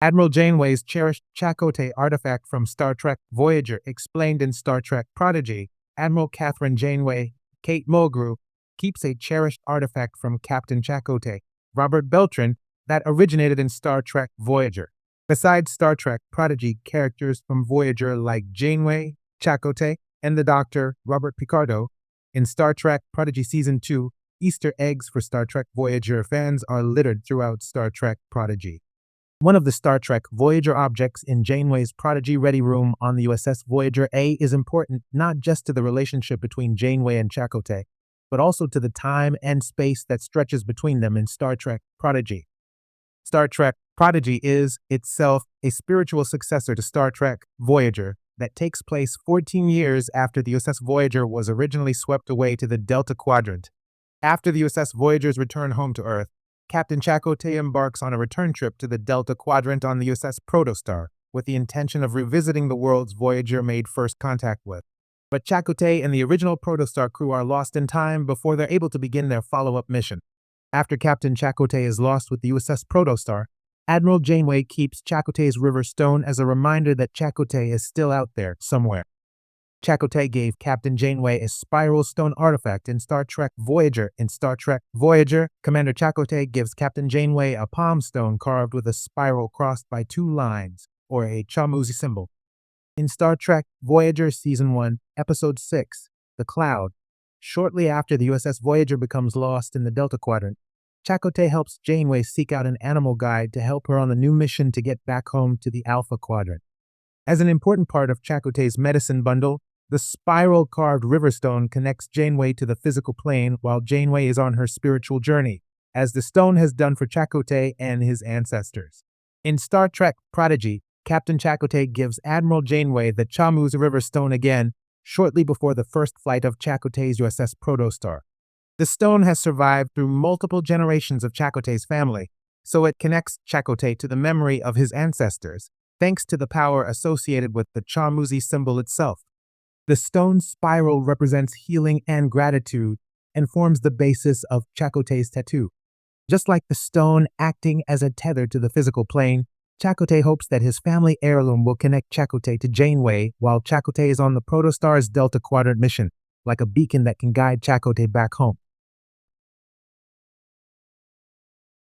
Admiral Janeway's cherished Chakotay artifact from Star Trek Voyager explained in Star Trek Prodigy. Admiral Catherine Janeway, Kate Mulgrew, keeps a cherished artifact from Captain Chakotay, Robert Beltran, that originated in Star Trek Voyager. Besides Star Trek Prodigy characters from Voyager like Janeway, Chakotay, and the Doctor, Robert Picardo, in Star Trek Prodigy Season 2, Easter eggs for Star Trek Voyager fans are littered throughout Star Trek Prodigy. One of the Star Trek Voyager objects in Janeway's Prodigy Ready Room on the USS Voyager A is important not just to the relationship between Janeway and Chakotay, but also to the time and space that stretches between them in Star Trek Prodigy. Star Trek Prodigy is, itself, a spiritual successor to Star Trek Voyager that takes place 14 years after the USS Voyager was originally swept away to the Delta Quadrant. After the USS Voyager's return home to Earth, Captain Chakotay embarks on a return trip to the Delta Quadrant on the USS Protostar with the intention of revisiting the worlds Voyager made first contact with. But Chakotay and the original Protostar crew are lost in time before they're able to begin their follow-up mission. After Captain Chakotay is lost with the USS Protostar, Admiral Janeway keeps Chakotay's River Stone as a reminder that Chakotay is still out there somewhere. Chakotay gave Captain Janeway a spiral stone artifact in Star Trek Voyager. In Star Trek Voyager, Commander Chakotay gives Captain Janeway a palm stone carved with a spiral crossed by two lines, or a Chamuzi symbol. In Star Trek Voyager Season 1, Episode 6, The Cloud, shortly after the USS Voyager becomes lost in the Delta Quadrant, Chakotay helps Janeway seek out an animal guide to help her on the new mission to get back home to the Alpha Quadrant. As an important part of Chakotay's medicine bundle, the spiral-carved Riverstone connects Janeway to the physical plane while Janeway is on her spiritual journey, as the stone has done for Chakotay and his ancestors. In Star Trek Prodigy, Captain Chakotay gives Admiral Janeway the Chamuz Riverstone again, shortly before the first flight of Chakotay's USS Protostar. The stone has survived through multiple generations of Chakotay's family, so it connects Chakotay to the memory of his ancestors, thanks to the power associated with the Chamuzi symbol itself. The stone's spiral represents healing and gratitude and forms the basis of Chakotay's tattoo. Just like the stone acting as a tether to the physical plane, Chakotay hopes that his family heirloom will connect Chakotay to Janeway while Chakotay is on the Protostar's Delta Quadrant mission, like a beacon that can guide Chakotay back home.